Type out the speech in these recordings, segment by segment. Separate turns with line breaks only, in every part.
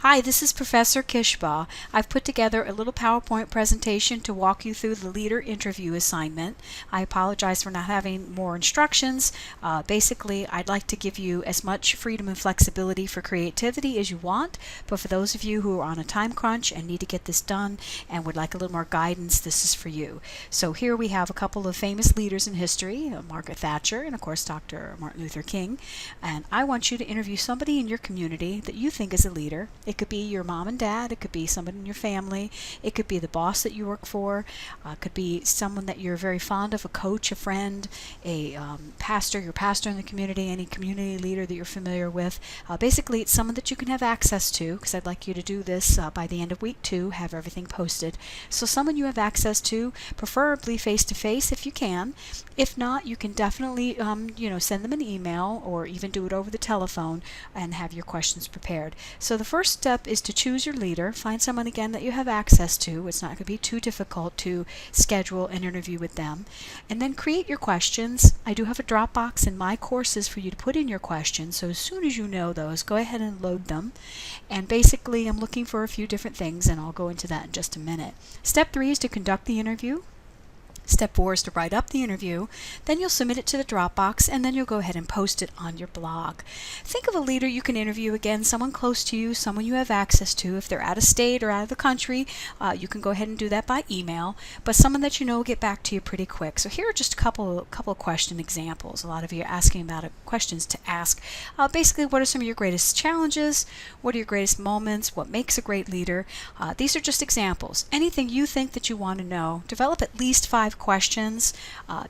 Hi, this is Professor Kishbaugh. I've put together a little PowerPoint presentation to walk you through the leader interview assignment. I apologize for not having more instructions. Basically, I'd like to give you as much freedom and flexibility for creativity as you want, but for those of you who are on a time crunch and need to get this done and would like a little more guidance, this is for you. So here we have a couple of famous leaders in history, Margaret Thatcher and of course Dr. Martin Luther King, and I want you to interview somebody in your community that you think is a leader. It could be your mom and dad, it could be someone in your family, it could be the boss that you work for, it could be someone that you're very fond of, a coach, a friend, a pastor, your pastor in the community, any community leader that you're familiar with. Basically, it's someone that you can have access to, because I'd like you to do this by the end of week 2, have everything posted. So someone you have access to, preferably face-to-face if you can. If not, you can definitely send them an email or even do it over the telephone and have your questions prepared. So the first step is to choose your leader. Find someone again that you have access to. It's not going to be too difficult to schedule an interview with them. And then create your questions. I do have a Dropbox in my courses for you to put in your questions. So as soon as you know those, go ahead and load them. And basically, I'm looking for a few different things, and I'll go into that in just a minute. Step 3 is to conduct the interview. Step 4 is to write up the interview, then you'll submit it to the Dropbox, and then you'll go ahead and post it on your blog. Think of a leader you can interview, again, someone close to you, someone you have access to. If they're out of state or out of the country, you can go ahead and do that by email, but someone that you know will get back to you pretty quick. So here are just a couple of question examples. A lot of you are asking about questions to ask. Basically, what are some of your greatest challenges? What are your greatest moments? What makes a great leader? These are just examples. Anything you think that you want to know, develop at least 5 questions.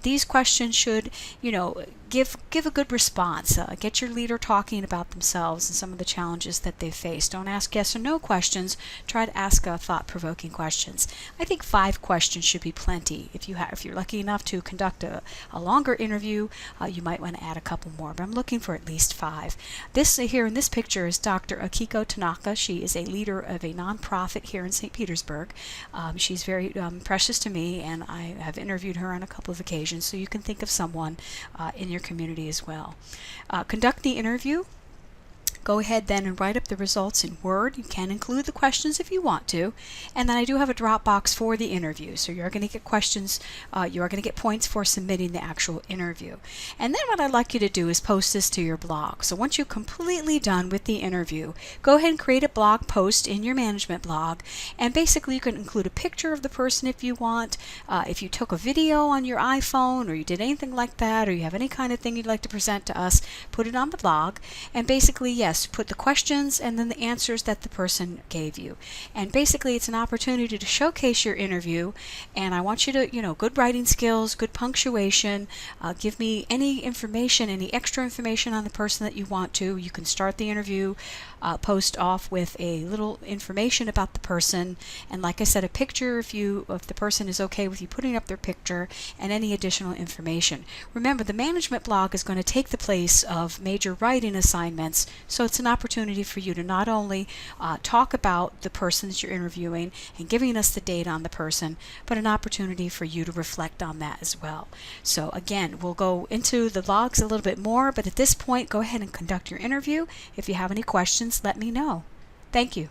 These questions should, give a good response. Get your leader talking about themselves and some of the challenges that they've faced. Don't ask yes or no questions. Try to ask thought-provoking questions. I think 5 questions should be plenty. If you're lucky enough to conduct a longer interview, you might want to add a couple more, but I'm looking for at least 5. This here in this picture is Dr. Akiko Tanaka. She is a leader of a nonprofit here in St. Petersburg. She's very precious to me, and I have interviewed her on a couple of occasions, so you can think of someone in your community as well. Conduct the interview. Go ahead then and write up the results in Word. You can include the questions if you want to. And then I do have a Dropbox for the interview. So you're going to get questions, you are going to get points for submitting the actual interview. And then what I'd like you to do is post this to your blog. So once you're completely done with the interview, go ahead and create a blog post in your management blog. And basically you can include a picture of the person if you want. If you took a video on your iPhone or you did anything like that, or you have any kind of thing you'd like to present to us, put it on the blog. And basically, yes, put the questions and then the answers that the person gave you. And basically it's an opportunity to showcase your interview, and I want you to, good writing skills, good punctuation, give me any information, any extra information on the person that you want to. You can start the interview, post off with a little information about the person, and like I said, a picture if the person is okay with you putting up their picture, and any additional information. Remember, the management blog is going to take the place of major writing assignments, so it's an opportunity for you to not only talk about the persons you're interviewing and giving us the data on the person, but an opportunity for you to reflect on that as well. So again, we'll go into the logs a little bit more, but at this point, go ahead and conduct your interview. If you have any questions, let me know. Thank you.